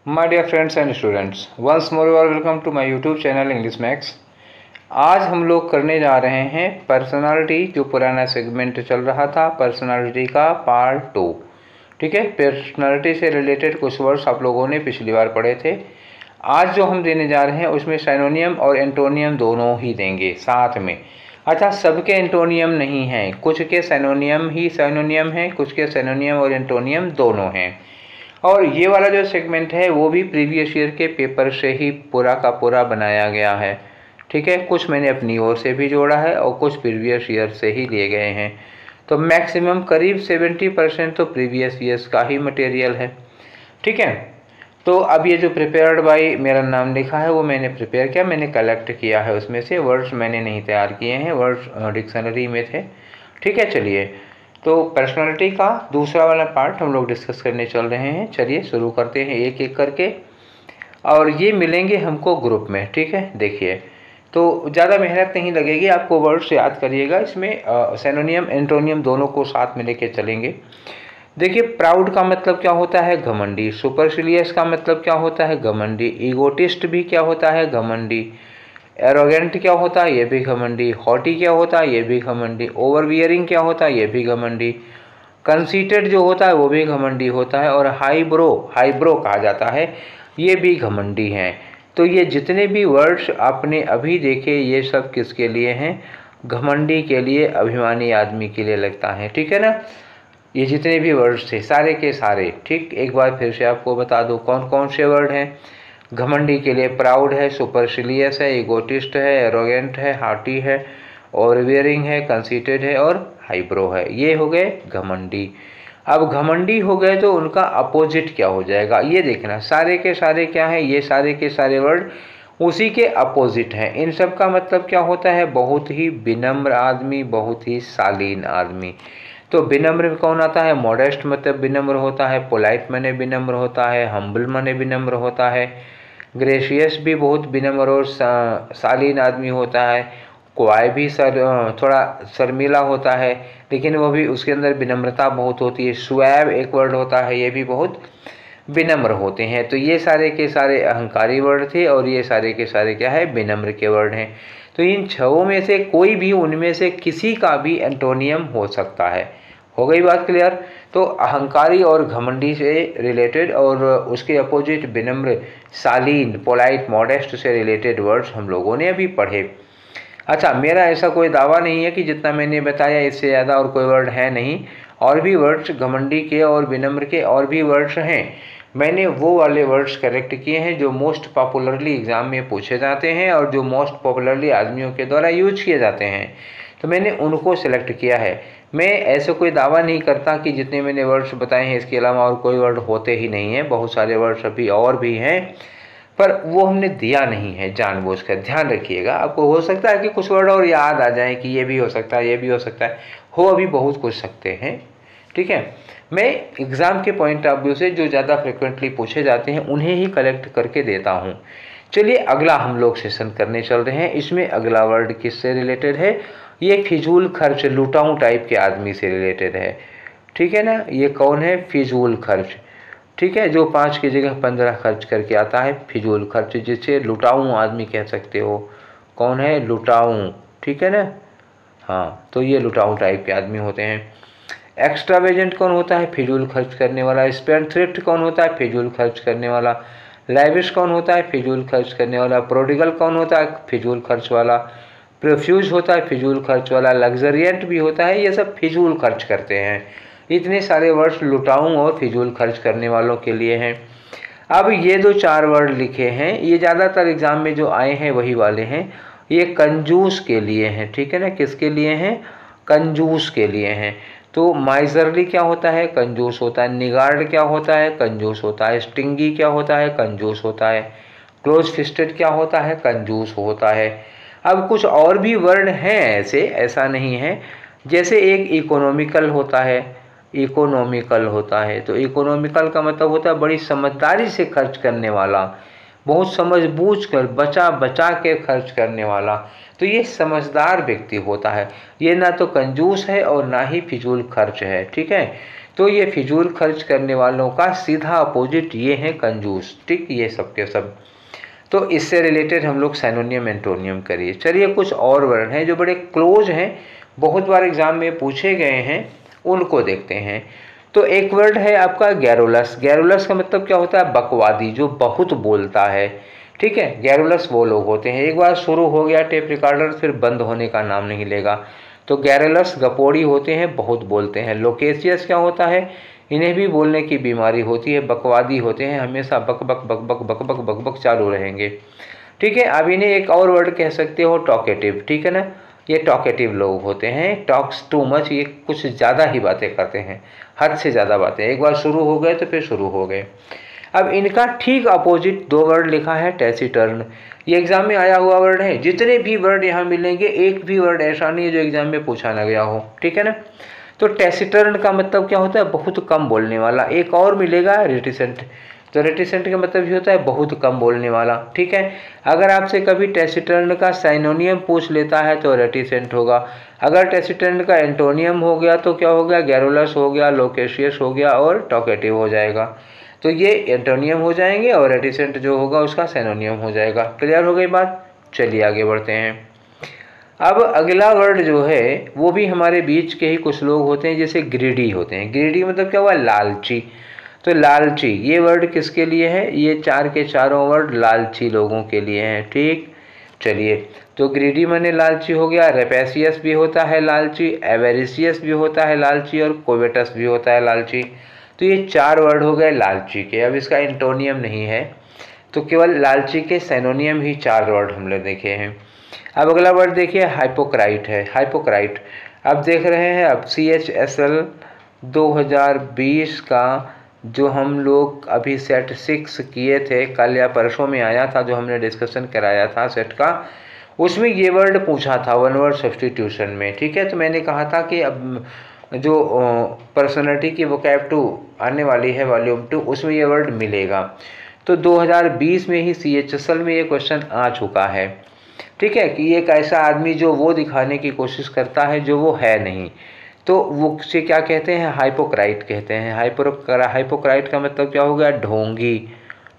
My dear friends and students, once more you are welcome to my YouTube channel English Max. आज हम लोग करने जा रहे हैं पर्सनालिटी, जो पुराना सेगमेंट चल रहा था पर्सनालिटी का पार्ट 2। ठीक है, पर्सनालिटी से रिलेटेड कुछ वर्ड्स आप लोगों ने पिछली बार पढ़े थे। आज जो हम देने जा रहे हैं उसमें सिनोनियम और एंटोनियम दोनों ही देंगे साथ में। अच्छा, सबके एंटोनियम नहीं हैं, कुछ के सिनोनियम ही सिनोनियम हैं, कुछ के सिनोनियम और एंटोनियम दोनों हैं। और ये वाला जो सेगमेंट है वो भी प्रीवियस ईयर के पेपर से ही पूरा का पूरा बनाया गया है। ठीक है, कुछ मैंने अपनी ओर से भी जोड़ा है और कुछ प्रीवियस ईयर से ही लिए गए हैं। तो मैक्सिमम करीब 70% तो प्रीवियस ईयर्स का ही मटेरियल है। ठीक है, तो अब ये जो प्रिपेयर्ड बाय मेरा नाम लिखा है वो मैंने प्रिपेयर किया, मैंने कलेक्ट किया है। उसमें से वर्ड्स मैंने नहीं तैयार किए हैं, वर्ड्स डिक्शनरी में थे। ठीक है, चलिए तो पर्सनालिटी का दूसरा वाला पार्ट हम लोग डिस्कस करने चल रहे हैं। चलिए शुरू करते हैं एक एक करके, और ये मिलेंगे हमको ग्रुप में। ठीक है, देखिए तो ज़्यादा मेहनत नहीं लगेगी, आपको वर्ड्स याद करिएगा। इसमें सिनोनियम एंटोनियम दोनों को साथ में लेके चलेंगे। देखिए, प्राउड का मतलब क्या होता है? घमंडी। सुपरसिलियस का मतलब क्या होता है? घमंडी। ईगोटिस्ट भी क्या होता है? घमंडी। एरोगेंट क्या होता है? ये भी घमंडी। हॉटी क्या होता है? ये भी घमंडी। ओवरवियरिंग क्या होता है? ये भी घमंडी। कंसीटेड जो होता है वो भी घमंडी होता है। और हाईब्रो कहा जाता है, ये भी घमंडी हैं। तो ये जितने भी वर्ड्स आपने अभी देखे ये सब किसके लिए हैं? घमंडी के लिए, अभिमानी आदमी के लिए लगता है। ठीक है ना, ये जितने भी वर्ड्स थे सारे के सारे। ठीक, एक बार फिर से आपको बता दूं कौन कौन से वर्ड हैं। घमंडी के लिए प्राउड है, सुपरसिलियस है, इगोटिस्ट है, एरोगेंट है, हार्टी है, ओवरवियरिंग है, कंसीटेड है और हाइब्रो है। ये हो गए घमंडी। अब घमंडी हो गए तो उनका अपोजिट क्या हो जाएगा ये देखना। सारे के सारे क्या है? ये सारे के सारे वर्ड उसी के अपोजिट हैं। इन सब का मतलब क्या होता है? बहुत ही विनम्र आदमी, बहुत ही शालीन आदमी। तो विनम्र में कौन आता है? मॉडेस्ट मतलब विनम्र होता है, पोलाइट माने विनम्र होता है, हम्बल माने विनम्र होता है, ग्रेशियस भी बहुत विनम्र और शालीन आदमी होता है, क्वाय भी थोड़ा शर्मीला होता है लेकिन वो भी उसके अंदर विनम्रता बहुत होती है। स्वैब एक वर्ड होता है, ये भी बहुत विनम्र होते हैं। तो ये सारे के सारे अहंकारी वर्ड थे और ये सारे के सारे क्या है? विनम्र के वर्ड हैं। तो इन छहों में से कोई भी उनमें से किसी का भी एंटोनियम हो सकता है। हो गई बात क्लियर? तो अहंकारी और घमंडी से रिलेटेड और उसके अपोजिट विनम्र, शालीन, पोलाइट, मॉडेस्ट से रिलेटेड वर्ड्स हम लोगों ने अभी पढ़े। अच्छा, मेरा ऐसा कोई दावा नहीं है कि जितना मैंने बताया इससे ज़्यादा और कोई वर्ड है नहीं। और भी वर्ड्स घमंडी के और विनम्र के और भी वर्ड्स हैं। मैंने वो वाले वर्ड्स करेक्ट किए हैं जो मोस्ट पॉपुलरली एग्ज़ाम में पूछे जाते हैं और जो मोस्ट पॉपुलरली आदमियों के द्वारा यूज किए जाते हैं, तो मैंने उनको सेलेक्ट किया है। मैं ऐसा कोई दावा नहीं करता कि जितने मैंने वर्ड्स बताए हैं इसके अलावा और कोई वर्ड होते ही नहीं हैं। बहुत सारे वर्ड्स अभी और भी हैं, पर वो हमने दिया नहीं है जानबूझकर। ध्यान रखिएगा, आपको हो सकता है कि कुछ वर्ड और याद आ जाए कि ये भी हो सकता है, ये भी हो सकता है, हो अभी बहुत कुछ सकते हैं। ठीक है, मैं एग्ज़ाम के पॉइंट ऑफ व्यू से जो ज़्यादा फ्रिक्वेंटली पूछे जाते हैं उन्हें ही कलेक्ट करके देता हूँ। चलिए अगला हम लोग सेशन करने चल रहे हैं। इसमें अगला वर्ड किससे रिलेटेड है? ये फिजूल खर्च, लुटाऊँ टाइप के आदमी से रिलेटेड है। ठीक है ना, ये कौन है? फिजूल खर्च। ठीक है, जो 5 की जगह 15 खर्च करके आता है, फिजूल खर्च, जिसे लुटाऊँ आदमी कह सकते हो। कौन है? लुटाऊँ। ठीक है ना, हाँ, तो ये लुटाऊँ टाइप के आदमी होते हैं। एक्स्ट्रावेजेंट कौन होता है? फिजूल खर्च करने वाला। स्पेंडथ्रिफ्ट कौन होता है? फिजूल खर्च करने वाला। लैविश कौन होता है? फिजूल खर्च करने वाला। प्रोडिगल कौन होता है? फिजूल खर्च वाला। प्रोफ्यूज होता है फिजूल खर्च वाला। लग्जरियंट भी होता है, ये सब फिजूल खर्च करते हैं। इतने सारे वर्ड्स लुटाऊं और फिजूल खर्च करने वालों के लिए हैं। अब ये जो 4 वर्ड लिखे हैं ये ज़्यादातर एग्जाम में जो आए हैं वही वाले हैं। ये कंजूस के लिए हैं। ठीक है ना, किसके लिए हैं? कंजूस के लिए हैं। तो माइजरली क्या होता है? कंजूस होता है। निगार्ड क्या होता है? कंजूस होता है। स्टिंगी क्या होता है? कंजूस होता है। क्लोज फिस्टेड क्या होता है? कंजूस होता है। अब कुछ और भी वर्ड हैं ऐसे, ऐसा नहीं है। जैसे एक इकोनॉमिकल होता है, इकोनॉमिकल होता है। तो इकोनॉमिकल का मतलब होता है बड़ी समझदारी से खर्च करने वाला, बहुत समझ बूझ कर बचा बचा के खर्च करने वाला। तो ये समझदार व्यक्ति होता है। ये ना तो कंजूस है और ना ही फिजूल खर्च है। ठीक है, तो ये फिजूल खर्च करने वालों का सीधा अपोजिट ये हैं कंजूस। ठीक, ये सब के सब। तो इससे रिलेटेड हम लोग सिनोनियम एंटोनियम करिए। चलिए कुछ और वर्ड हैं जो बड़े क्लोज हैं, बहुत बार एग्जाम में पूछे गए हैं, उनको देखते हैं। तो एक वर्ड है आपका गैरुलस। गैरुलस का मतलब क्या होता है? बकवादी, जो बहुत बोलता है। ठीक है, गैरुलस वो लोग होते हैं, एक बार शुरू हो गया टेप रिकॉर्डर फिर बंद होने का नाम नहीं लेगा। तो गैरुलस गपोड़ी होते हैं, बहुत बोलते हैं। लोकेशियस क्या होता है? इन्हें भी बोलने की बीमारी होती है, बकवादी होते हैं, हमेशा बक बक बक बक बक बक बक बक चालू रहेंगे। ठीक है, अब इन्हें एक और वर्ड कह सकते हो, टॉकेटिव। ठीक है ना, ये टॉकेटिव लोग होते हैं, टॉक्स टू मच, ये कुछ ज़्यादा ही बातें करते हैं, हद से ज़्यादा बातें, एक बार शुरू हो गए तो फिर शुरू हो गए। अब इनका ठीक अपोजिट दो वर्ड लिखा है, टैसिटर्न। ये एग्जाम में आया हुआ वर्ड है। जितने भी वर्ड यहाँ मिलेंगे एक भी वर्ड ऐसा नहीं है जो एग्जाम में पूछा ना गया हो। ठीक है ना, तो टैसिटर्न का मतलब क्या होता है? बहुत कम बोलने वाला। एक और मिलेगा रेटिसेंट। तो रेटिसेंट का मतलब ये होता है बहुत कम बोलने वाला। ठीक है, अगर आपसे कभी टैसिटर्न का साइनोनियम पूछ लेता है तो रेटिसेंट होगा। अगर टैसिटर्न का एंटोनियम हो गया तो क्या हो गया? गैरुलस हो गया, लोकेशियस हो गया और टॉकेटिव हो जाएगा। तो ये एंटोनियम हो जाएंगे और रेटिसेंट जो होगा उसका साइनोनियम हो जाएगा। क्लियर हो गई बात? चलिए आगे बढ़ते हैं। अब अगला वर्ड जो है वो भी हमारे बीच के ही कुछ लोग होते हैं, जैसे ग्रीडी होते हैं। ग्रीडी मतलब क्या हुआ? लालची। तो लालची ये वर्ड किसके लिए है? ये चार के चारों वर्ड लालची लोगों के लिए हैं। ठीक, चलिए, तो ग्रीडी माने लालची हो गया, रेपेसियस भी होता है लालची, एवेरिसियस भी होता है लालची और कोवेटस भी होता है लालची। तो ये चार वर्ड हो गए लालची के। अब इसका एंटोनियम नहीं है, तो केवल लालची के सिनोनियम ही चार वर्ड हम लोग देखे हैं। अब अगला वर्ड देखिए, हाइपोक्राइट है। हाइपोक्राइट अब देख रहे हैं, अब CHSL 2020 का जो हम लोग अभी सेट 6 किए थे, कल या परसों में आया था, जो हमने डिस्कशन कराया था सेट का, उसमें ये वर्ड पूछा था वन वर्ड सब्स्टिट्यूशन में। ठीक है, तो मैंने कहा था कि अब जो पर्सनैलिटी की वोकैब 2 आने वाली है वॉल्यूम 2, उसमें ये वर्ड मिलेगा। तो 2020 में ही CHSL में ये क्वेश्चन आ चुका है। ठीक है, कि एक ऐसा आदमी जो वो दिखाने की कोशिश करता है जो वो है नहीं, तो वो से क्या कहते हैं? हाइपोक्राइट कहते हैं। हाइपोक्राइट का मतलब क्या हो गया? ढोंगी।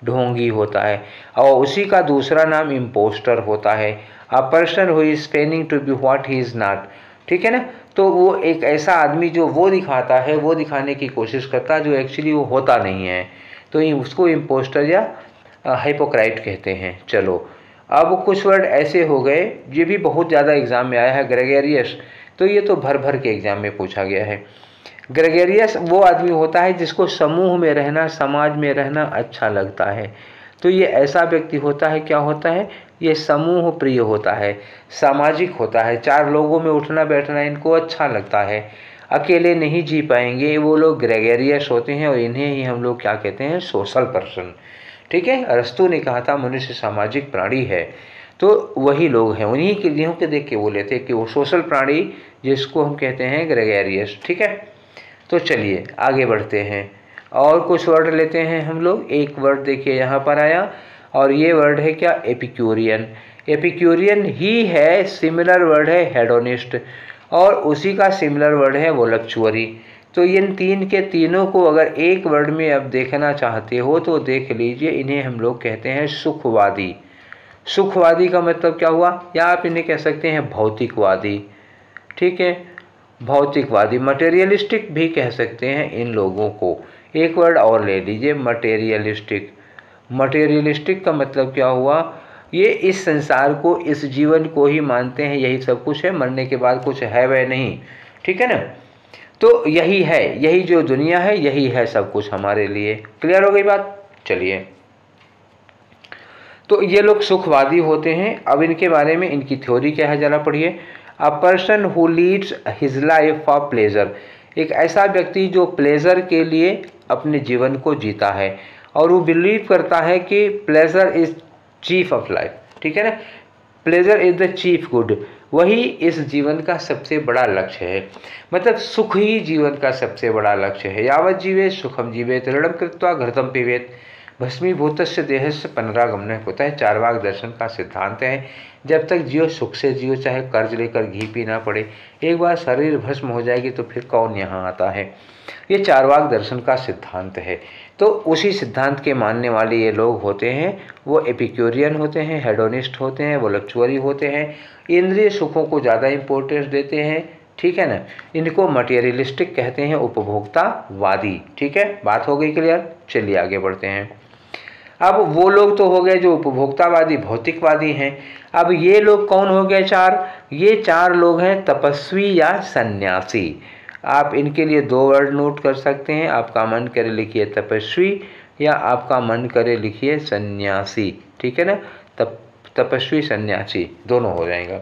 ढोंगी होता है। और उसी का दूसरा नाम इम्पोस्टर होता है। A person who is feigning to be what he is not. ठीक है ना, तो वो एक ऐसा आदमी जो वो दिखाता है, वो दिखाने की कोशिश करता है जो एक्चुअली वो होता नहीं है, तो उसको इम्पोस्टर या हाइपोक्राइट कहते हैं। चलो, अब कुछ वर्ड ऐसे हो गए, ये भी बहुत ज़्यादा एग्जाम में आया है। ग्रेगेरियस, तो ये तो भर भर के एग्जाम में पूछा गया है। ग्रेगेरियस वो आदमी होता है जिसको समूह में रहना, समाज में रहना अच्छा लगता है। तो ये ऐसा व्यक्ति होता है, क्या होता है? ये समूह प्रिय होता है, सामाजिक होता है, चार लोगों में उठना बैठना इनको अच्छा लगता है, अकेले नहीं जी पाएंगे, वो लोग ग्रेगेरियस होते हैं और इन्हें ही हम लोग क्या कहते हैं? Social person. ठीक है, अरस्तु ने कहा था मनुष्य सामाजिक प्राणी है, तो वही लोग हैं, उन्हीं के लिए के देख के बोले थे कि वो सोशल प्राणी जिसको हम कहते हैं ग्रेगेरियस। ठीक है, तो चलिए आगे बढ़ते हैं और कुछ वर्ड लेते हैं हम लोग। एक वर्ड देखिए यहाँ पर आया, और ये वर्ड है क्या? एपिक्यूरियन। एपिक्यूरियन ही है, सिमिलर वर्ड है हेडोनिस्ट, और उसी का सिमिलर वर्ड है वोलप्चुअरी। तो इन तीन के तीनों को अगर एक वर्ड में अब देखना चाहते हो तो देख लीजिए, इन्हें हम लोग कहते हैं सुखवादी। सुखवादी का मतलब क्या हुआ? या आप इन्हें कह सकते हैं भौतिकवादी। ठीक है, भौतिकवादी, मटेरियलिस्टिक भी कह सकते हैं इन लोगों को। एक वर्ड और ले लीजिए, मटेरियलिस्टिक। मटेरियलिस्टिक का मतलब क्या हुआ? ये इस संसार को, इस जीवन को ही मानते हैं यही सब कुछ है, मरने के बाद कुछ है वह नहीं। ठीक है ना, तो यही है, यही जो दुनिया है यही है सब कुछ हमारे लिए। क्लियर हो गई बात? चलिए, तो ये लोग सुखवादी होते हैं। अब इनके बारे में, इनकी थ्योरी क्या है जरा पढ़िए। अ person who Leeds his life for pleasure, एक ऐसा व्यक्ति जो प्लेजर के लिए अपने जीवन को जीता है, और वो बिलीव करता है कि pleasure is chief of life. ठीक है ना, pleasure is the chief good, वही इस जीवन का सबसे बड़ा लक्ष्य है। मतलब सुख ही जीवन का सबसे बड़ा लक्ष्य है। यावत जीवेत सुखम जीवेत, ऋणम कृत्वा घृतम पिबेत, भस्मीभूतस्य देहस्य पुनरागमनः होता है, चार्वाक दर्शन का सिद्धांत है। जब तक जियो सुख से जियो, चाहे कर्ज लेकर घी पीना पड़े। एक बार शरीर भस्म हो जाएगी तो फिर कौन यहाँ आता है। ये चारवाक दर्शन का सिद्धांत है। तो उसी सिद्धांत के मानने वाले ये लोग होते हैं, वो एपिक्यूरियन होते हैं, हेडोनिस्ट होते हैं, वोलक्चुअरी होते हैं, इंद्रिय सुखों को ज़्यादा इम्पोर्टेंस देते हैं, ठीक है ना। इनको मटेरियलिस्टिक कहते हैं, उपभोक्तावादी। ठीक है, बात हो गई क्लियर। चलिए आगे बढ़ते हैं। अब वो लोग तो हो गए जो उपभोक्तावादी भौतिकवादी हैं। अब ये लोग कौन हो गए? चार। ये चार लोग हैं तपस्वी या सन्यासी। आप इनके लिए दो वर्ड नोट कर सकते हैं। आपका मन करे लिखिए तपस्वी, या आपका मन करे लिखिए सन्यासी। ठीक है ना, तपस्वी सन्यासी दोनों हो जाएगा।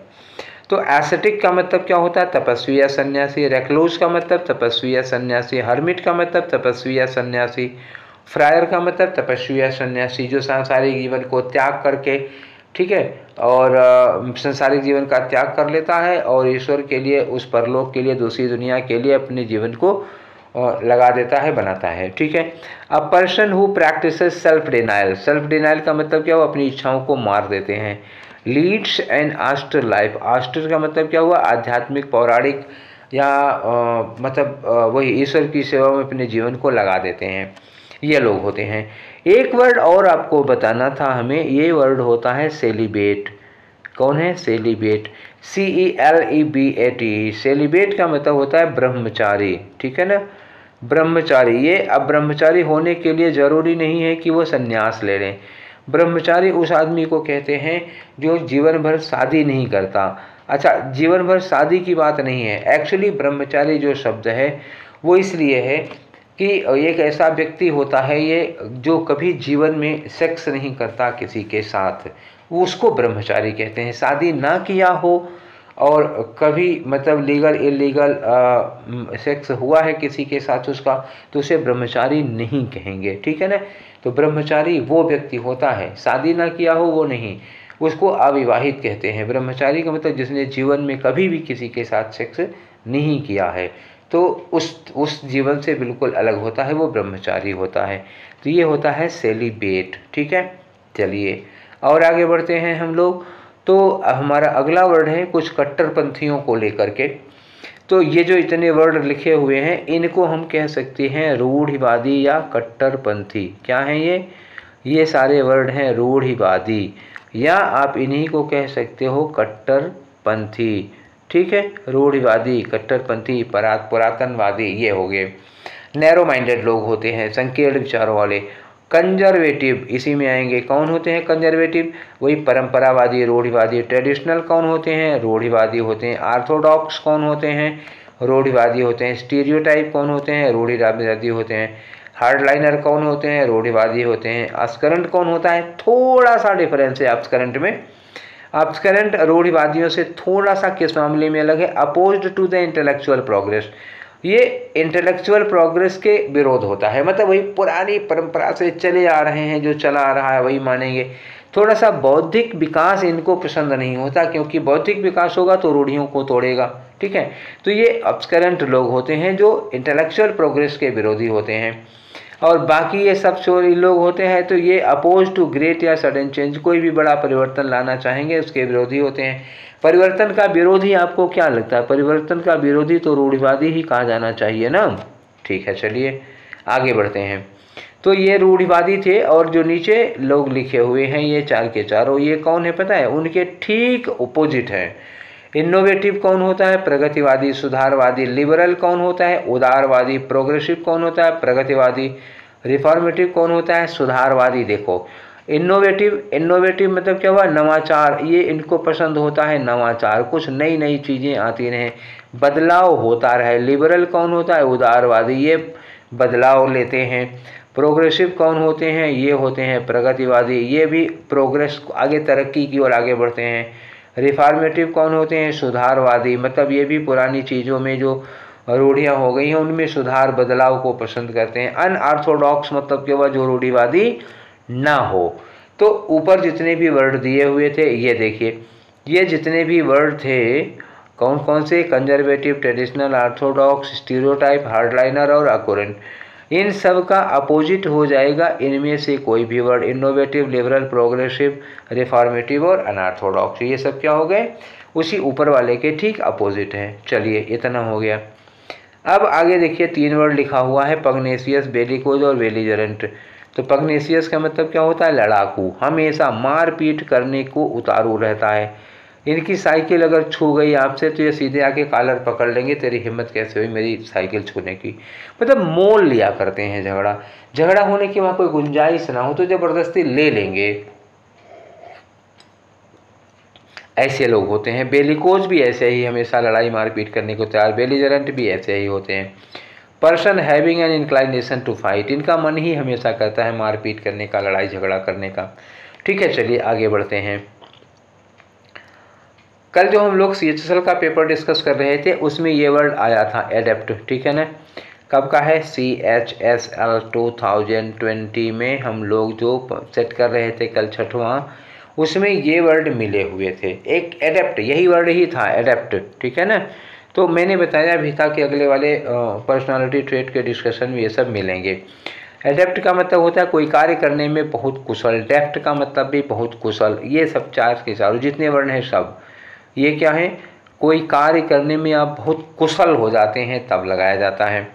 तो एसेटिक का मतलब क्या होता है? तपस्वी या सन्यासी। रेक्लूज का मतलब तपस्वी या सन्यासी। हर्मिट का मतलब तपस्वी या सन्यासी। फ्रायर का मतलब तपस्वी या सन्यासी, जो सांसारिक जीवन को त्याग करके, ठीक है, और सांसारिक जीवन का त्याग कर लेता है और ईश्वर के लिए, उस परलोक के लिए, दूसरी दुनिया के लिए अपने जीवन को लगा देता है, बनाता है। ठीक है। A person who practices self denial. Self denial का मतलब क्या हुआ? अपनी इच्छाओं को मार देते हैं। Leeds N आस्टर life. आस्टर का मतलब क्या हुआ? आध्यात्मिक, पौराणिक, या वही ईश्वर की सेवा में अपने जीवन को लगा देते हैं, ये लोग होते हैं। एक वर्ड और आपको बताना था हमें, ये वर्ड होता है सेलिबेट। कौन है? सेलिबेट। CELEBAT। सेलिबेट का मतलब होता है ब्रह्मचारी। ठीक है ना, ब्रह्मचारी। ये अब ब्रह्मचारी होने के लिए जरूरी नहीं है कि वो संन्यास ले लें। ब्रह्मचारी उस आदमी को कहते हैं जो जीवन भर शादी नहीं करता। अच्छा, जीवन भर शादी की बात नहीं है। एक्चुअली ब्रह्मचारी जो शब्द है वो इसलिए है कि एक ऐसा व्यक्ति होता है ये जो कभी जीवन में सेक्स नहीं करता किसी के साथ, वो उसको ब्रह्मचारी कहते हैं। शादी ना किया हो और कभी लीगल इलीगल सेक्स हुआ है किसी के साथ उसका, तो उसे ब्रह्मचारी नहीं कहेंगे। ठीक है ना। तो ब्रह्मचारी वो व्यक्ति होता है, शादी ना किया हो वो नहीं, उसको अविवाहित कहते हैं। ब्रह्मचारी का मतलब जिसने जीवन में कभी भी किसी के साथ सेक्स नहीं किया है, तो उस जीवन से बिल्कुल अलग होता है, वो ब्रह्मचारी होता है। तो ये होता है सेलिबेट। ठीक है। चलिए और आगे बढ़ते हैं हम लोग। तो हमारा अगला वर्ड है कुछ कट्टरपंथियों को लेकर के। तो ये जो इतने वर्ड लिखे हुए हैं इनको हम कह सकते हैं रूढ़िवादी या कट्टरपंथी। क्या हैं ये सारे वर्ड हैं रूढ़िवादी, या आप इन्हीं को कह सकते हो कट्टरपंथी। ठीक है, रूढ़िवादी, कट्टरपंथी, पुरातनवादी, ये हो गए। नैरो माइंडेड लोग होते हैं, संकीर्ण विचारों वाले। कंजर्वेटिव इसी में आएंगे। कौन होते हैं कंजर्वेटिव? वही परंपरावादी, रूढ़िवादी। ट्रेडिशनल कौन होते हैं? रूढ़िवादी होते हैं। ऑर्थोडॉक्स कौन होते हैं? रूढ़िवादी होते हैं। स्टीरियोटाइप कौन होते हैं? रूढ़िवादी होते हैं। हार्डलाइनर कौन होते हैं? रूढ़िवादी होते हैं। ऑब्सकरेंट कौन होता है? थोड़ा सा डिफरेंस है ऑब्सकरेंट में। ऑब्सकरेंट रूढ़िवादियों से थोड़ा सा किस मामले में अलग है? Opposed to the intellectual progress. ये इंटेलेक्चुअल प्रोग्रेस के विरोध होता है, मतलब वही पुरानी परंपरा से चले आ रहे हैं, जो चला आ रहा है वही मानेंगे। थोड़ा सा बौद्धिक विकास इनको पसंद नहीं होता, क्योंकि बौद्धिक विकास होगा तो रूढ़ियों को तोड़ेगा। ठीक है। तो ये ऑब्सकरेंट लोग होते हैं जो इंटेलेक्चुअल प्रोग्रेस के विरोधी होते हैं। और बाकी ये सब चोरी लोग होते हैं तो ये अपोज टू ग्रेट या सडन चेंज, कोई भी बड़ा परिवर्तन लाना चाहेंगे उसके विरोधी होते हैं। परिवर्तन का विरोधी आपको क्या लगता है? परिवर्तन का विरोधी तो रूढ़िवादी ही कहा जाना चाहिए ना। ठीक है, चलिए आगे बढ़ते हैं। तो ये रूढ़िवादी थे, और जो नीचे लोग लिखे हुए हैं ये चार के चारों, ये कौन है पता है? उनके ठीक अपोजिट है। इनोवेटिव कौन होता है? प्रगतिवादी, सुधारवादी। लिबरल कौन होता है? उदारवादी। प्रोग्रेसिव कौन होता है? प्रगतिवादी। रिफॉर्मेटिव कौन होता है? सुधारवादी। देखो, इनोवेटिव मतलब क्या हुआ? नवाचार। ये इनको पसंद होता है नवाचार, कुछ नई नई चीज़ें आती रहें, बदलाव होता रहे। लिबरल कौन होता है? उदारवादी, ये बदलाव लेते हैं। प्रोग्रेसिव कौन होते हैं? ये होते हैं प्रगतिवादी, ये भी प्रोग्रेस, आगे तरक्की की ओर आगे बढ़ते हैं। रिफॉर्मेटिव कौन होते हैं? सुधारवादी, मतलब ये भी पुरानी चीज़ों में जो रूढ़ियाँ हो गई हैं उनमें सुधार, बदलाव को पसंद करते हैं। अनऑर्थोडॉक्स मतलब क्या हुआ? जो रूढ़िवादी ना हो। तो ऊपर जितने भी वर्ड दिए हुए थे ये देखिए, ये जितने भी वर्ड थे कौन कौन से? Conservative, traditional, Orthodox, stereotype, hardliner और अकोरेंट। इन सब का अपोजिट हो जाएगा इनमें से कोई भी word. Innovative, liberal, progressive, reformative और अनऑर्थोडॉक्स, ये सब क्या हो गए? उसी ऊपर वाले के ठीक अपोजिट हैं। चलिए इतना हो गया। अब आगे देखिए 3 वर्ड लिखा हुआ है, पग्नेशियस, बेलिकोज और बेलिजरेंट। तो पग्नेशियस का मतलब क्या होता है? लड़ाकू, हमेशा मारपीट करने को उतारू रहता है। इनकी साइकिल अगर छू गई आपसे तो ये सीधे आके कॉलर पकड़ लेंगे, तेरी हिम्मत कैसे हुई मेरी साइकिल छूने की। मतलब मोल लिया करते हैं झगड़ा, झगड़ा होने की वहाँ कोई गुंजाइश ना हो तो ज़बरदस्ती ले लेंगे, ऐसे लोग होते हैं। बेलिकोज भी ऐसे ही, हमेशा लड़ाई मारपीट करने को तैयार। बेलिजरेंट भी ऐसे ही होते हैं। Person having an inclination to fight, इनका मन ही हमेशा करता है मारपीट करने का, लड़ाई झगड़ा करने का। ठीक है, चलिए आगे बढ़ते हैं। कल जो हम लोग CHSL का पेपर डिस्कस कर रहे थे उसमें ये वर्ड आया था एडेप्ट, ठीक है ना। कब का है? CHSL 2020 में हम लोग जो सेट कर रहे थे कल 6वां, उसमें ये वर्ड मिले हुए थे। एक एडेप्ट, यही वर्ड ही था एडेप्ट, ठीक है ना। तो मैंने बताया भी था कि अगले वाले पर्सनालिटी ट्रेट के डिस्कशन में ये सब मिलेंगे। एडेप्ट का मतलब होता है कोई कार्य करने में बहुत कुशल, डेप्ट का मतलब भी बहुत कुशल। ये सब चार के चारों जितने वर्ण हैं सब ये क्या है? कोई कार्य करने में आप बहुत कुशल हो जाते हैं तब लगाया जाता है।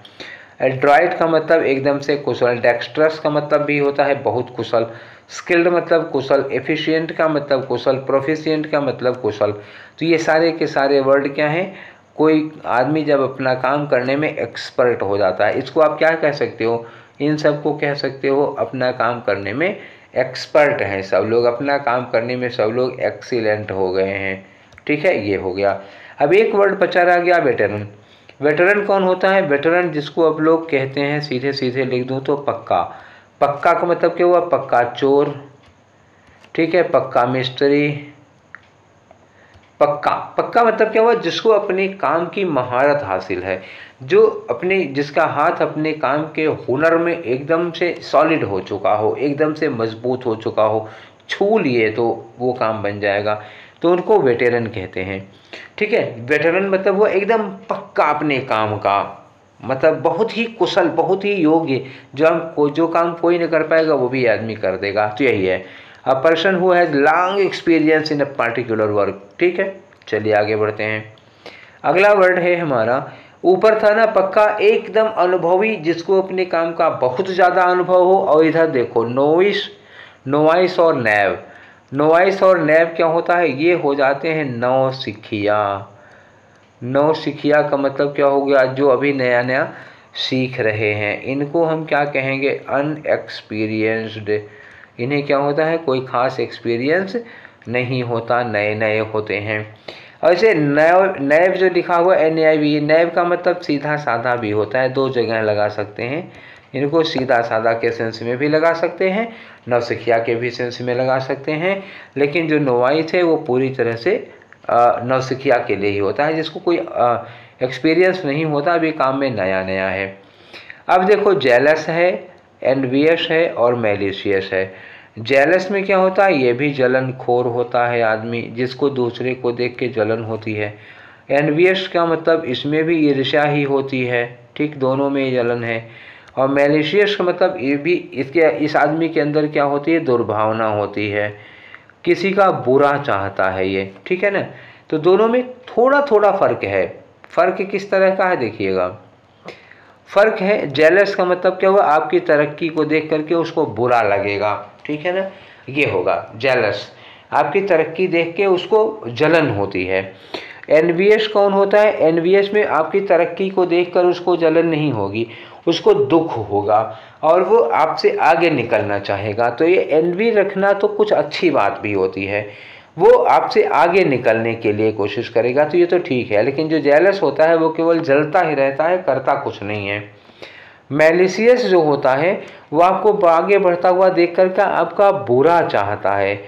एड्रॉइट का मतलब एकदम से कुशल, डेक्स्ट्रस का मतलब भी होता है बहुत कुशल, स्किल्ड मतलब कुशल, एफिशिएंट का मतलब कुशल, प्रोफिशिएंट का मतलब कुशल। तो ये सारे के सारे वर्ड क्या हैं? कोई आदमी जब अपना काम करने में एक्सपर्ट हो जाता है, इसको आप क्या कह सकते हो? इन सब को कह सकते हो अपना काम करने में एक्सपर्ट हैं सब लोग, अपना काम करने में सब लोग एक्सीलेंट हो गए हैं। ठीक है, ये हो गया। अब एक वर्ड बचा रह गया वेटरन। वेटरन कौन होता है? वेटरन जिसको अब लोग कहते हैं, सीधे सीधे लिख दूं तो पक्का। पक्का का मतलब क्या हुआ? पक्का चोर, ठीक है, पक्का मिस्त्री। पक्का, पक्का मतलब क्या हुआ? जिसको अपने काम की महारत हासिल है, जो अपने जिसका हाथ अपने काम के हुनर में एकदम से सॉलिड हो चुका हो, एकदम से मजबूत हो चुका हो, छू लिए तो वो काम बन जाएगा, तो उनको वेटेरन कहते हैं। ठीक है, वेटेरन मतलब वो एकदम पक्का अपने काम का, मतलब बहुत ही कुशल, बहुत ही योग्य, जो काम कोई नहीं कर पाएगा वो भी आदमी कर देगा, तो यही है a person who has long experience in a particular work. ठीक है, चलिए आगे बढ़ते हैं। अगला वर्ड है हमारा, ऊपर था ना पक्का, एकदम अनुभवी, जिसको अपने काम का बहुत ज़्यादा अनुभव हो। और इधर देखो नोविस, नोवाइस और नैव। नोवाइस और नैव क्या होता है? ये हो जाते हैं नौसिखिया। नौसिखिया का मतलब क्या हो गया? जो अभी नया नया सीख रहे हैं, इनको हम क्या कहेंगे? अनएक्सपीरियंस्ड। इन्हें क्या होता है? कोई ख़ास एक्सपीरियंस नहीं होता, नए नए होते हैं। ऐसे नैव, नैव जो लिखा हुआ NAIV, नैव का मतलब सीधा साधा भी होता है, दो जगह लगा सकते हैं। इनको सीधा साधा के सेंस में भी लगा सकते हैं, नौसिखिया के भी सेंस में लगा सकते हैं। लेकिन जो नोवाइस है वो पूरी तरह से नौसिखिया के लिए ही होता है, जिसको कोई एक्सपीरियंस नहीं होता, अभी काम में नया नया है। अब देखो जेलस है, एनवियस है और मैलिशियस है। जेलस में क्या होता है? ये भी जलनखोर होता है आदमी, जिसको दूसरे को देख के जलन होती है। एनवियस का मतलब इसमें भी ईर्ष्या ही होती है, ठीक, दोनों में जलन है। और मैलिशियस का मतलब ये भी इस आदमी के अंदर क्या होती है? दुर्भावना होती है, किसी का बुरा चाहता है ये, ठीक है ना। तो दोनों में थोड़ा थोड़ा फर्क है। फर्क किस तरह का है देखिएगा। फर्क है, जेलस का मतलब क्या हुआ? आपकी तरक्की को देख करके उसको बुरा लगेगा, ठीक है ना, ये होगा जेलस। आपकी तरक्की देख के उसको जलन होती है। एनवियस कौन होता है? एनवियस में आपकी तरक्की को देखकर उसको जलन नहीं होगी, उसको दुख होगा और वो आपसे आगे निकलना चाहेगा। तो ये एनवी रखना तो कुछ अच्छी बात भी होती है, वो आपसे आगे निकलने के लिए कोशिश करेगा, तो ये तो ठीक है। लेकिन जो जेलस होता है वो केवल जलता ही रहता है, करता कुछ नहीं है। मैलिशियस जो होता है वो आपको आगे बढ़ता हुआ देख कर आपका बुरा चाहता है।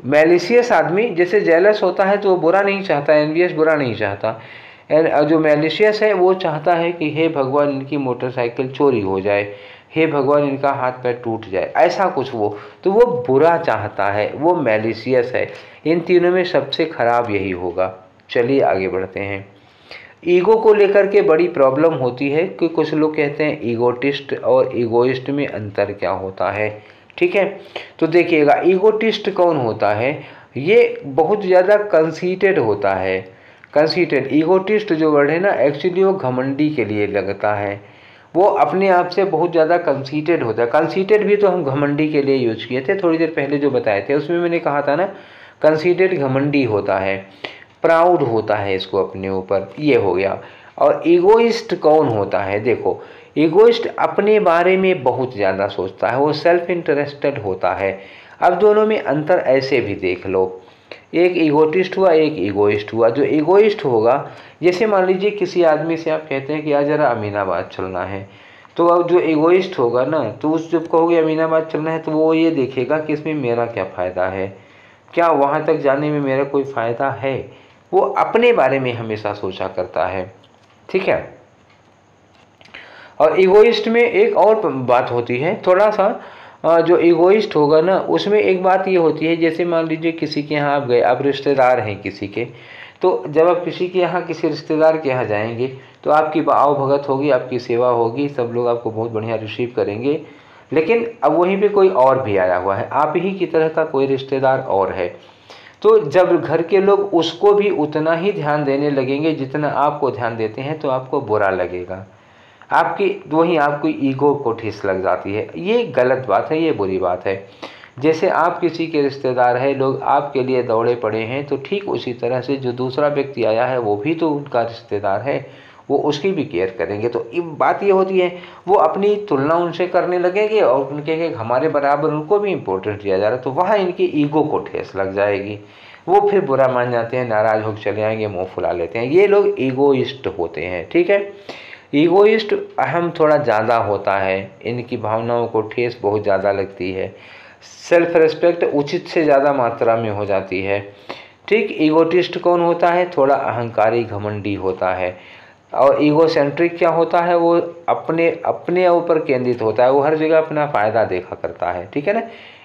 मैलिशियस आदमी, जैसे जेलस होता है तो वो बुरा नहीं चाहता, एनवियस बुरा नहीं चाहता। जो मैलिशियस है वो चाहता है कि हे भगवान इनकी मोटरसाइकिल चोरी हो जाए, हे भगवान इनका हाथ पैर टूट जाए, ऐसा कुछ वो, तो वो बुरा चाहता है, वो मैलिशियस है। इन तीनों में सबसे खराब यही होगा। चलिए आगे बढ़ते हैं। ईगो को लेकर के बड़ी प्रॉब्लम होती है कि कुछ लोग कहते हैं ईगोटिस्ट और ईगोइस्ट में अंतर क्या होता है, ठीक है। तो देखिएगा ईगोटिस्ट कौन होता है? ये बहुत ज़्यादा कंसीटेड होता है, कंसीटेड। ईगोटिस्ट जो वर्ड है ना, एक्चुअली वो घमंडी के लिए लगता है, वो अपने आप से बहुत ज़्यादा कंसीटेड होता है। कंसीटेड भी तो हम घमंडी के लिए यूज किए थे थोड़ी देर पहले जो बताए थे, उसमें मैंने कहा था ना कंसीटेड घमंडी होता है, प्राउड होता है इसको अपने ऊपर, ये हो गया। और ईगोइस्ट कौन होता है? देखो, ईगोइस्ट अपने बारे में बहुत ज़्यादा सोचता है, वो सेल्फ इंटरेस्टेड होता है। अब दोनों में अंतर ऐसे भी देख लो, एक ईगोटिस्ट हुआ, एक ईगोइस्ट हुआ। जो ईगोइस्ट होगा, जैसे मान लीजिए किसी आदमी से आप कहते हैं कि आज ज़रा अमीनाबाद चलना है, तो अब जो ईगोइस्ट होगा ना, तो उस जब कहोगे अमीनाबाद चलना है, तो वो ये देखेगा कि इसमें मेरा क्या फ़ायदा है, क्या वहाँ तक जाने में मेरा कोई फ़ायदा है। वो अपने बारे में हमेशा सोचा करता है, ठीक है। और ईगोइस्ट में एक और बात होती है थोड़ा सा, जो ईगोइस्ट होगा ना, उसमें एक बात ये होती है, जैसे मान लीजिए किसी के यहाँ आप गए, आप रिश्तेदार हैं किसी के, तो जब आप किसी के यहाँ किसी रिश्तेदार के यहाँ जाएंगे तो आपकी आओ भगत होगी, आपकी सेवा होगी, सब लोग आपको बहुत बढ़िया रिसीव करेंगे। लेकिन अब वहीं पे कोई और भी आया हुआ है, आप ही की तरह का कोई रिश्तेदार और है, तो जब घर के लोग उसको भी उतना ही ध्यान देने लगेंगे जितना आपको ध्यान देते हैं, तो आपको बुरा लगेगा, आपकी वहीं आपको ईगो को ठेस लग जाती है। ये गलत बात है, ये बुरी बात है। जैसे आप किसी के रिश्तेदार हैं, लोग आपके लिए दौड़े पड़े हैं, तो ठीक उसी तरह से जो दूसरा व्यक्ति आया है वो भी तो उनका रिश्तेदार है, वो उसकी भी केयर करेंगे। तो बात ये होती है, वो अपनी तुलना उनसे करने लगेंगे और उनके हमारे बराबर उनको भी इम्पोर्टेंस दिया जा रहा है, तो वहाँ इनकी ईगो को ठेस लग जाएगी, वो फिर बुरा मान जाते हैं, नाराज़ होकर चले आएंगे, मुँह फुला लेते हैं। ये लोग ईगोइस्ट होते हैं, ठीक है। ईगोइस्ट अहम थोड़ा ज़्यादा होता है, इनकी भावनाओं को ठेस बहुत ज़्यादा लगती है, सेल्फ रिस्पेक्ट उचित से ज़्यादा मात्रा में हो जाती है, ठीक। ईगोटिस्ट कौन होता है? थोड़ा अहंकारी घमंडी होता है। और ईगोसेंट्रिक क्या होता है? वो अपने ऊपर केंद्रित होता है, वो हर जगह अपना फ़ायदा देखा करता है, ठीक है ना।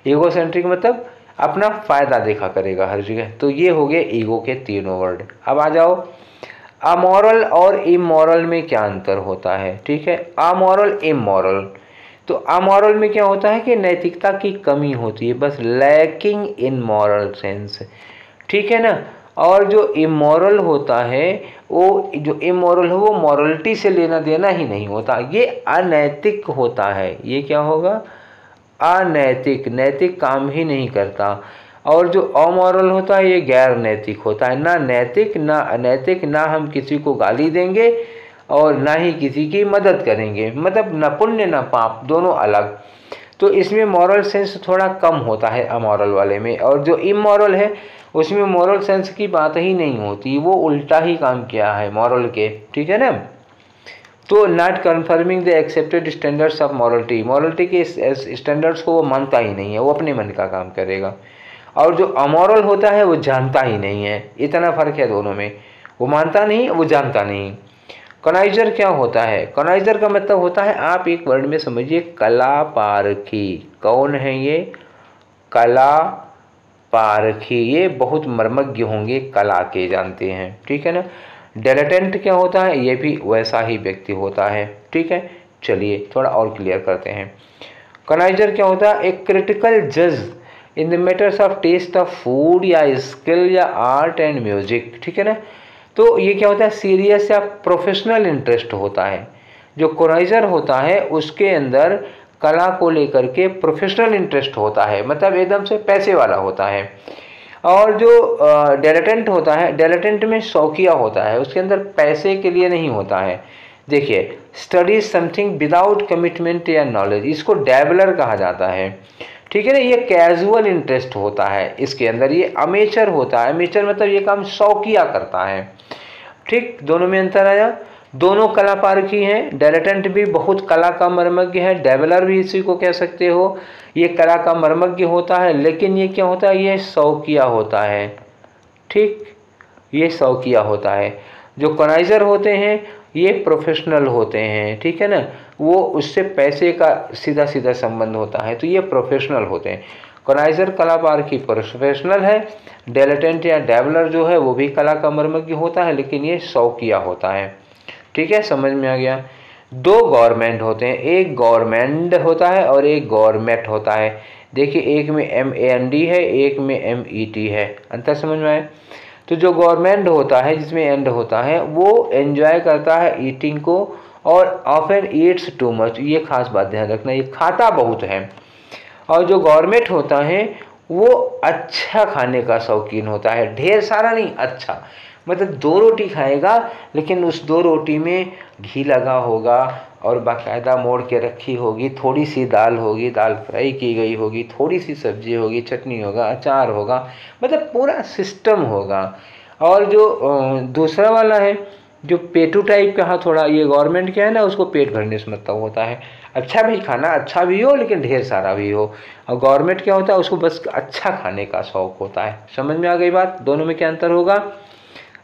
ईगोसेंट्रिक मतलब अपना फ़ायदा देखा करेगा हर जगह। तो ये हो गए ईगो के तीनों वर्ड। अब आ जाओ, अमोरल और इमोरल में क्या अंतर होता है, ठीक है। अमोरल, इमोरल, तो अमोरल में क्या होता है कि नैतिकता की कमी होती है, बस लैकिंग इन मॉरल सेंस, ठीक है ना। और जो इमोरल होता है, वो जो इमोरल है वो मॉरलिटी से लेना देना ही नहीं होता, ये अनैतिक होता है। ये क्या होगा? अनैतिक, नैतिक काम ही नहीं करता। और जो अमोरल होता है ये गैर नैतिक होता है, ना नैतिक ना अनैतिक, ना हम किसी को गाली देंगे और ना ही किसी की मदद करेंगे, मतलब न पुण्य न पाप, दोनों अलग। तो इसमें मॉरल सेंस थोड़ा कम होता है अमोरल वाले में। और जो इमोरल है उसमें मॉरल सेंस की बात ही नहीं होती, वो उल्टा ही काम किया है मॉरल के, ठीक है ना। तो not confirming the accepted standards of morality, morality के स्टैंडर्ड्स को वो मानता ही नहीं है, वो अपने मन का काम करेगा। और जो अमोरल होता है वो जानता ही नहीं है, इतना फ़र्क है दोनों में, वो मानता नहीं, वो जानता नहीं। कनाइजर क्या होता है? कनाइजर का मतलब होता है, आप एक वर्ड में समझिए, कला पारखी। कौन है ये? कला पारखी, ये बहुत मर्मज्ञ होंगे, कला के जानते हैं, ठीक है ना। डिलेटेंट क्या होता है? ये भी वैसा ही व्यक्ति होता है, ठीक है। चलिए थोड़ा और क्लियर करते हैं। कनाइजर क्या होता है? एक क्रिटिकल जज in the matters of taste of food या स्किल या आर्ट एंड म्यूजिक, ठीक है ना। तो ये क्या होता है? सीरियस या प्रोफेशनल इंटरेस्ट होता है। जो कनाइजर होता है उसके अंदर कला को लेकर के प्रोफेशनल इंटरेस्ट होता है, मतलब एकदम से पैसे वाला होता है। और जो डिलेटेंट होता है, डिलेटेंट में शौकिया होता है, उसके अंदर पैसे के लिए नहीं होता है। देखिए, स्टडी समथिंग विदाउट कमिटमेंट या नॉलेज, इसको डैबलर कहा जाता है, ठीक है ना। ये कैजुअल इंटरेस्ट होता है इसके अंदर, ये अमेचर होता है। अमेचर मतलब ये काम शौकिया करता है, ठीक। दोनों में अंतर आया। दोनों कला पारखी हैं, डिलेटेंट भी बहुत कला का मर्मज्ञ है, डैबलर भी इसी को कह सकते हो, ये कला का मर्मज्ञ होता है, लेकिन ये क्या होता है? ये शौकिया होता है, ठीक, ये शौकिया होता है। जो कनाइजर होते हैं ये प्रोफेशनल होते हैं, ठीक है ना, वो उससे पैसे का सीधा सीधा संबंध होता है, तो ये प्रोफेशनल होते हैं। कनाइजर कला पारखी प्रोफेशनल है, डिलेटेंट या डैबलर जो है वो भी कला का मर्मज्ञ होता है, लेकिन ये शौकिया होता है, ठीक है। समझ में आ गया। दो गवर्नमेंट होते हैं, एक गवर्नमेंट होता है और एक गवर्नमेंट होता है। देखिए, एक में MAND है, एक में MET है, अंतर समझ में आए। तो जो गवर्नमेंट होता है जिसमें एंड होता है वो एंजॉय करता है ईटिंग को और ऑफन ईट्स टू मच, ये खास बात ध्यान रखना, ये खाता बहुत है। और जो गवर्नमेंट होता है वो अच्छा खाने का शौकीन होता है, ढेर सारा नहीं, अच्छा। मतलब 2 रोटी खाएगा लेकिन उस 2 रोटी में घी लगा होगा और बाकायदा मोड़ के रखी होगी, थोड़ी सी दाल होगी, दाल फ्राई की गई होगी, थोड़ी सी सब्जी होगी, चटनी होगा, अचार होगा, मतलब पूरा सिस्टम होगा। और जो दूसरा वाला है जो पेटू टाइप का, हाँ थोड़ा ये गवर्नमेंट क्या है ना, उसको पेट भरने से मतलब होता है, अच्छा भाई खाना अच्छा भी हो लेकिन ढेर सारा भी हो। और गवर्नमेंट क्या होता है, उसको बस अच्छा खाने का शौक होता है। समझ में आ गई बात, दोनों में क्या अंतर होगा?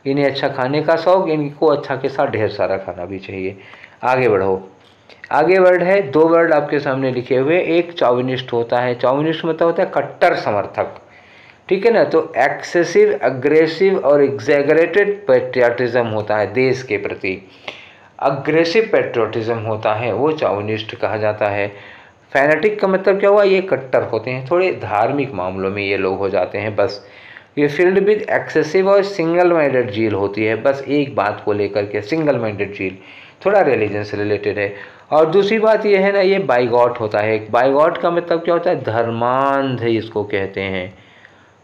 इन्हें अच्छा खाने का शौक, इनको अच्छा के साथ ढेर सारा खाना भी चाहिए। आगे बढ़ो, आगे वर्ड है, 2 वर्ड आपके सामने लिखे हुए। एक चौविनिस्ट होता है, चौविनिस्ट मतलब होता है कट्टर समर्थक, ठीक है ना। तो एक्सेसिव, अग्रेसिव और एग्जैगरेटेड पैट्रियाटिज्म होता है देश के प्रति, अग्रेसिव पैट्रियोटिज्म होता है वो चौविनिस्ट कहा जाता है। फैनेटिक का मतलब क्या हुआ, ये कट्टर होते हैं, थोड़े धार्मिक मामलों में ये लोग हो जाते हैं बस। ये फील्ड विद एक्सेसिव और सिंगल माइंडेड झील होती है, बस एक बात को लेकर के सिंगल माइंडेड झील, थोड़ा रिलीजन से रिलेटेड है। और दूसरी बात ये है ना, ये बाइगॉट होता है। बाइगॉट का मतलब क्या होता है, धर्मांध इसको कहते हैं।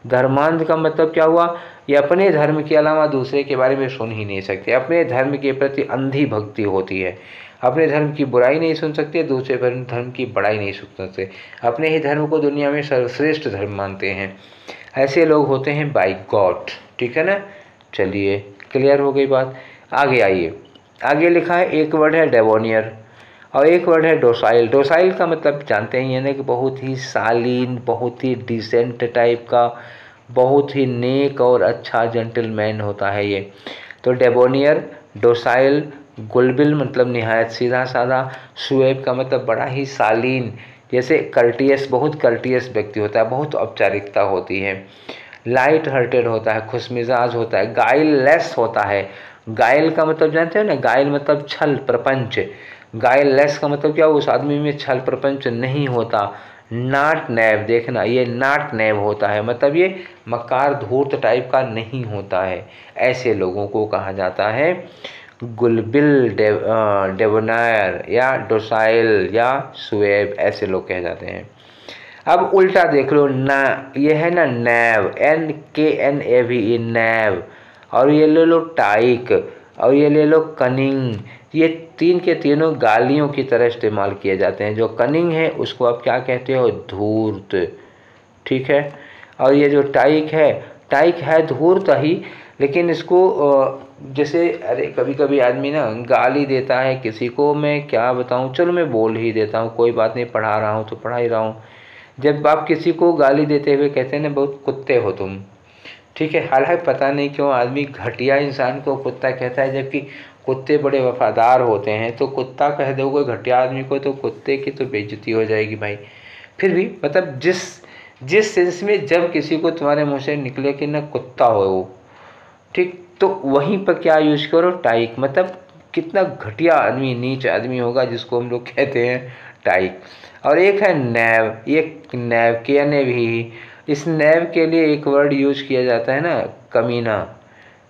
धर्मांध का मतलब क्या हुआ, ये अपने धर्म के अलावा दूसरे के बारे में सुन ही नहीं सकते, अपने धर्म के प्रति अंधी भक्ति होती है, अपने धर्म की बुराई नहीं सुन सकते, दूसरे धर्म की बड़ाई नहीं सुन सकते, अपने ही धर्म को दुनिया में सर्वश्रेष्ठ धर्म मानते हैं। ऐसे लोग होते हैं बाइगॉट, ठीक है ना। चलिए क्लियर हो गई बात। आगे आइए, आगे लिखा है, एक वर्ड है डेबोनियर और एक वर्ड है डोसाइल। डोसाइल का मतलब जानते ही हैं ना कि बहुत ही शालीन, बहुत ही डिसेंट टाइप का, बहुत ही नेक और अच्छा जेंटलमैन होता है ये। तो डेबोनियर, डोसाइल, गुलबिल मतलब निहायत सीधा साधा, सुएब का मतलब बड़ा ही शालीन, जैसे कर्टियस, बहुत कर्टियस व्यक्ति होता है, बहुत औपचारिकता होती है। लाइट हार्टेड होता है, खुशमिजाज होता है। गाइल लेस होता है, गाइल का मतलब जानते हो ना, गाइल मतलब छल प्रपंच, गाइल लेस का मतलब क्या, उस आदमी में छल प्रपंच नहीं होता। नाट नैव, देखना ये नाट नैव होता है, मतलब ये मकार धूर्त टाइप का नहीं होता है। ऐसे लोगों को कहा जाता है गुलबिल, डेबोनायर या डोसाइल या सुएब, ऐसे लोग कहे जाते हैं। अब उल्टा देख लो ना, ये है ना नैव, NKNAV, नैव। और ये ले लो टाइक और ये ले लो कनिंग, ये तीन के तीनों गालियों की तरह इस्तेमाल किए जाते हैं। जो कनिंग है उसको आप क्या कहते हो, धूर्त, ठीक है। और ये जो टाइक है धूर्त ही, लेकिन इसको जैसे अरे कभी कभी आदमी ना गाली देता है किसी को, मैं क्या बताऊं, चलो मैं बोल ही देता हूं, कोई बात नहीं, पढ़ा रहा हूं तो पढ़ा ही रहा हूं। जब आप किसी को गाली देते हुए कहते हैं ना बहुत कुत्ते हो तुम, ठीक है। हालांकि पता नहीं क्यों आदमी घटिया इंसान को कुत्ता कहता है, जबकि कुत्ते बड़े वफादार होते हैं। तो कुत्ता कह दोगे घटिया आदमी को तो कुत्ते की तो बेइज्जती हो जाएगी भाई। फिर भी मतलब जिस सेंस में जब किसी को तुम्हारे मुंह से निकले कि ना कुत्ता हो वो, ठीक, तो वहीं पर क्या यूज करो, टाइक, मतलब कितना घटिया आदमी, नीच आदमी होगा जिसको हम लोग कहते हैं टाइक। और एक है नैव, एक नैव के भी, इस नैव के लिए एक वर्ड यूज किया जाता है ना, कमीना,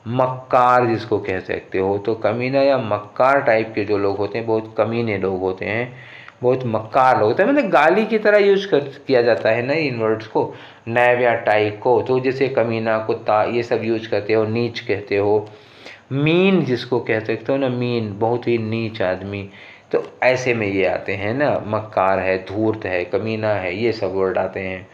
मक्कार जिसको कह सकते हो। तो कमीना या मक्कार टाइप के जो लोग होते हैं, बहुत कमीने लोग होते हैं, बहुत मक्कार लोग होते हैं, मतलब गाली की तरह यूज किया जाता है ना इन वर्ड्स को, नैव या टाइक को। तो जैसे कमीना, कुत्ता, ये सब यूज करते हो, नीच कहते हो। मीन जिसको कह सकते हो ना, मीन, बहुत ही नीच आदमी, तो ऐसे में ये आते हैं ना, मक्कार है, धूर्त है, कमीना है, ये सब वर्ड आते हैं,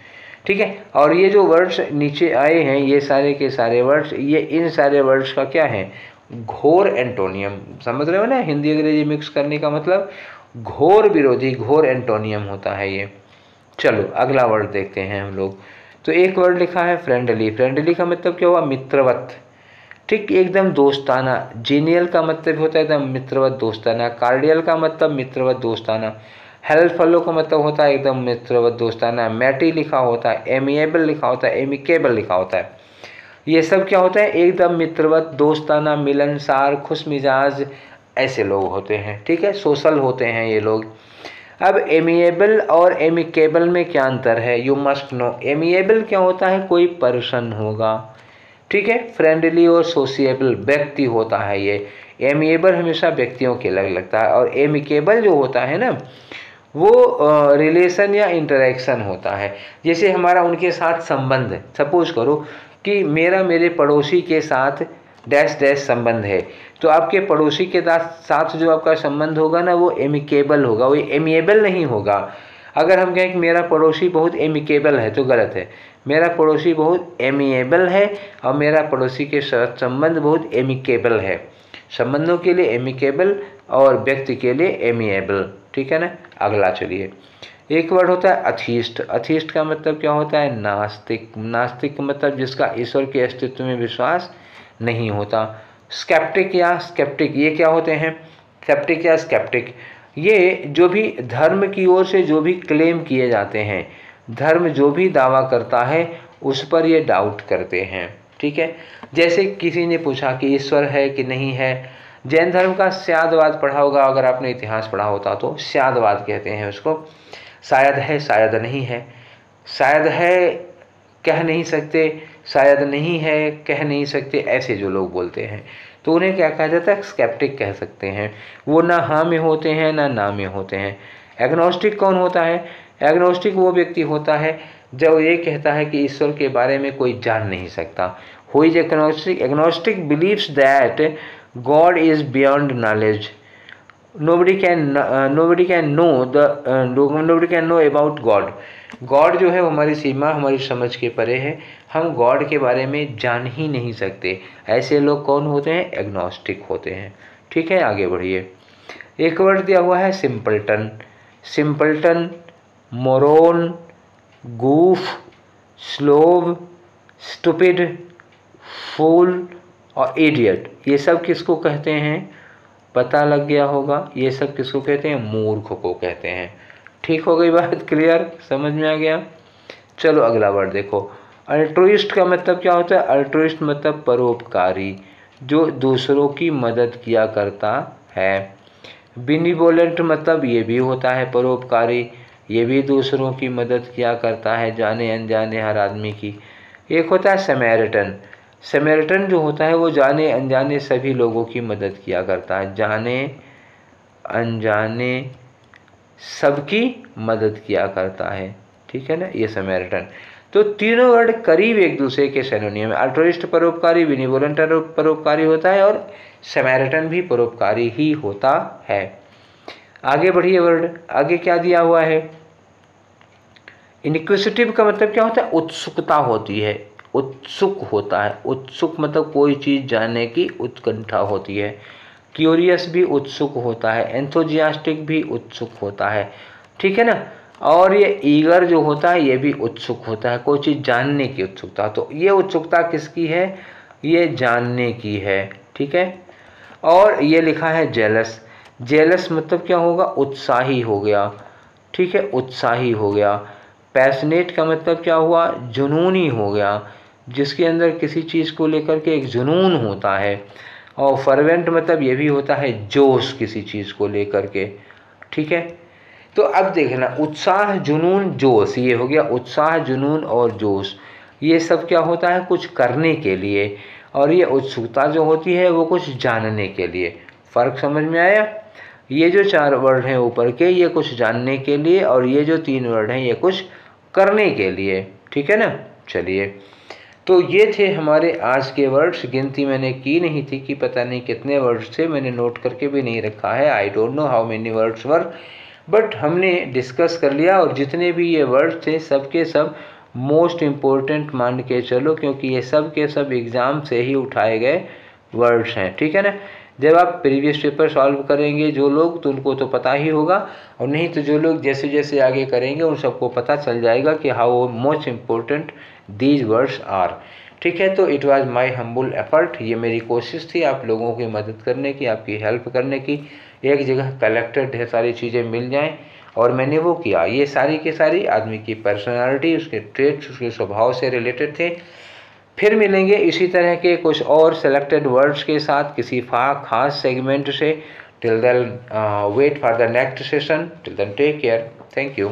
ठीक है। और ये जो वर्ड्स नीचे आए हैं, ये सारे के सारे वर्ड्स, ये इन सारे वर्ड्स का क्या है, घोर एंटोनियम, समझ रहे हो ना, हिंदी अंग्रेजी मिक्स करने का मतलब घोर विरोधी, घोर एंटोनियम होता है ये। चलो अगला वर्ड देखते हैं हम लोग। तो एक वर्ड लिखा है फ्रेंडली। फ्रेंडली का मतलब क्या हुआ, मित्रवत, ठीक, एकदम दोस्ताना। जीनियल का मतलब होता है एकदम मित्रवत दोस्ताना। कार्डियल का मतलब मित्रवत दोस्ताना। हेल्पफुल का मतलब होता है एकदम मित्रवत दोस्ताना। मैटी लिखा होता है, एमिएबल लिखा होता है, एमिकेबल लिखा होता है। ये सब क्या होता है, एकदम मित्रवत दोस्ताना, मिलनसार, खुश मिजाज, ऐसे लोग होते हैं, ठीक है, सोशल होते हैं ये लोग। अब एमिएबल और एमिकेबल में क्या अंतर है, यू मस्ट नो। एमिएबल क्या होता है, कोई पर्सन होगा, ठीक है। फ्रेंडली और सोशिएबल व्यक्ति होता है ये। एमिएबल हमेशा व्यक्तियों के अलग लगता है, और एमिकेबल जो होता है ना वो रिलेशन या इंटरेक्शन होता है। जैसे हमारा उनके साथ संबंध है, सपोज करो कि मेरा मेरे पड़ोसी के साथ डैश डैश संबंध है, तो आपके पड़ोसी के साथ जो आपका संबंध होगा ना वो एमिकेबल होगा, वो एमिएबल नहीं होगा। अगर हम कहें कि मेरा पड़ोसी बहुत एमिकेबल है तो गलत है। मेरा पड़ोसी बहुत एमिएबल है और मेरा पड़ोसी के साथ संबंध बहुत एमिकेबल है। संबंधों के लिए एमिकेबल और व्यक्ति के लिए एमिएबल, ठीक है ना। अगला चलिए, एक वर्ड होता है अथीस्ट। अथीस्ट का मतलब क्या होता है? नास्तिक। नास्तिक का मतलब जिसका ईश्वर के अस्तित्व में विश्वास नहीं होता। स्केप्टिक या स्केप्टिक, ये क्या होते हैं? स्केप्टिक या स्केप्टिक, ये जो भी धर्म की ओर से जो भी क्लेम किए जाते हैं, धर्म जो भी दावा करता है उस पर ये डाउट करते हैं, ठीक है। जैसे किसी ने पूछा कि ईश्वर है कि नहीं है। जैन धर्म का स्यादवाद पढ़ा होगा, अगर आपने इतिहास पढ़ा होता तो। स्यादवाद कहते हैं उसको। शायद है, शायद नहीं है। शायद है कह नहीं सकते, शायद नहीं है कह नहीं सकते, ऐसे जो लोग बोलते हैं तो उन्हें क्या कहा जाता है? स्केप्टिक कह सकते हैं। वो ना हाँ में होते हैं ना में होते हैं। एग्नोस्टिक कौन होता है? एग्नोस्टिक वो व्यक्ति होता है जो ये कहता है कि ईश्वर के बारे में कोई जान नहीं सकता। Who is agnostic? Agnostic believes that God is beyond knowledge. nobody can know about God। God जो है वो हमारी सीमा, हमारी समझ के परे है। हम गॉड के बारे में जान ही नहीं सकते। ऐसे लोग कौन होते हैं? एग्नोस्टिक होते हैं, ठीक है। आगे बढ़िए, एक वर्ड दिया हुआ है simpleton. Simpleton, moron, goof, slob, stupid, fool और इडियट, ये सब किसको कहते हैं? पता लग गया होगा। ये सब किसको कहते हैं? मूर्ख को कहते हैं। ठीक हो गई बात? क्लियर? समझ में आ गया? चलो अगला वर्ड देखो। अल्ट्रुइस्ट का मतलब क्या होता है? अल्ट्रुइस्ट मतलब परोपकारी, जो दूसरों की मदद किया करता है। बेनिवोलेंट मतलब ये भी होता है परोपकारी, ये भी दूसरों की मदद किया करता है, जाने अनजाने हर आदमी की। एक होता है समैरिटन। समैरिटन जो होता है वो जाने अनजाने सभी लोगों की मदद किया करता है, जाने अनजाने सबकी मदद किया करता है, ठीक है ना, ये समैरिटन। तो तीनों वर्ड करीब एक दूसरे के सिनोनिम है। अल्ट्रुइस्ट परोपकारी, बेनिवोलेंट परोपकारी होता है और समैरिटन भी परोपकारी ही होता है। आगे बढ़िए वर्ड, आगे क्या दिया हुआ है? इनक्विसिटिव का मतलब क्या होता है? उत्सुकता होती है, उत्सुक होता है। उत्सुक मतलब कोई चीज़ जानने की उत्कंठा होती है। क्यूरियस भी उत्सुक होता है, एंथुजियास्टिक भी उत्सुक होता है, ठीक है ना। और ये ईगर जो होता है ये भी उत्सुक होता है, कोई चीज़ जानने की उत्सुकता। तो ये उत्सुकता किसकी है? ये जानने की है, ठीक है। और ये लिखा है जेलस। जेलस मतलब क्या होगा? उत्साही हो गया, ठीक है, उत्साही हो गया। पैशनेट का मतलब क्या हुआ? जुनूनी हो गया, जिसके अंदर किसी चीज़ को लेकर के एक जुनून होता है। और फर्वेंट मतलब ये भी होता है जोश किसी चीज़ को लेकर के, ठीक है। तो अब देखना, उत्साह, जुनून, जोश, ये हो गया उत्साह, जुनून और जोश। ये सब क्या होता है? कुछ करने के लिए। और ये उत्सुकता जो होती है वो कुछ जानने के लिए। फ़र्क समझ में आया? ये जो 4 वर्ड हैं ऊपर के, ये कुछ जानने के लिए, और ये जो 3 वर्ड हैं ये कुछ करने के लिए, ठीक है ना। चलिए, तो ये थे हमारे आज के वर्ड्स। गिनती मैंने की नहीं थी कि पता नहीं कितने वर्ड्स थे, मैंने नोट करके भी नहीं रखा है। I don't know how many words were, but हमने डिस्कस कर लिया। और जितने भी ये वर्ड्स थे सब के सब मोस्ट इम्पोर्टेंट मान के चलो, क्योंकि ये सब के सब एग्ज़ाम से ही उठाए गए वर्ड्स हैं, ठीक है ना। जब आप प्रीवियस पेपर सॉल्व करेंगे जो लोग, तो उनको तो पता ही होगा, और नहीं तो जो लोग जैसे जैसे आगे करेंगे उन सबको पता चल जाएगा कि how much important these words are, ठीक है। तो it was my humble effort, ये मेरी कोशिश थी आप लोगों की मदद करने की, आपकी हेल्प करने की। एक जगह कलेक्टेड ढेर सारी चीज़ें मिल जाएं, और मैंने वो किया। ये सारी की सारी आदमी की पर्सनालिटी, उसके ट्रेट्स, उसके स्वभाव से रिलेटेड थे। फिर मिलेंगे इसी तरह के कुछ और सेलेक्टेड वर्ड्स के साथ किसी खास सेगमेंट से। Till then wait for the next session. Till then take care. Thank you.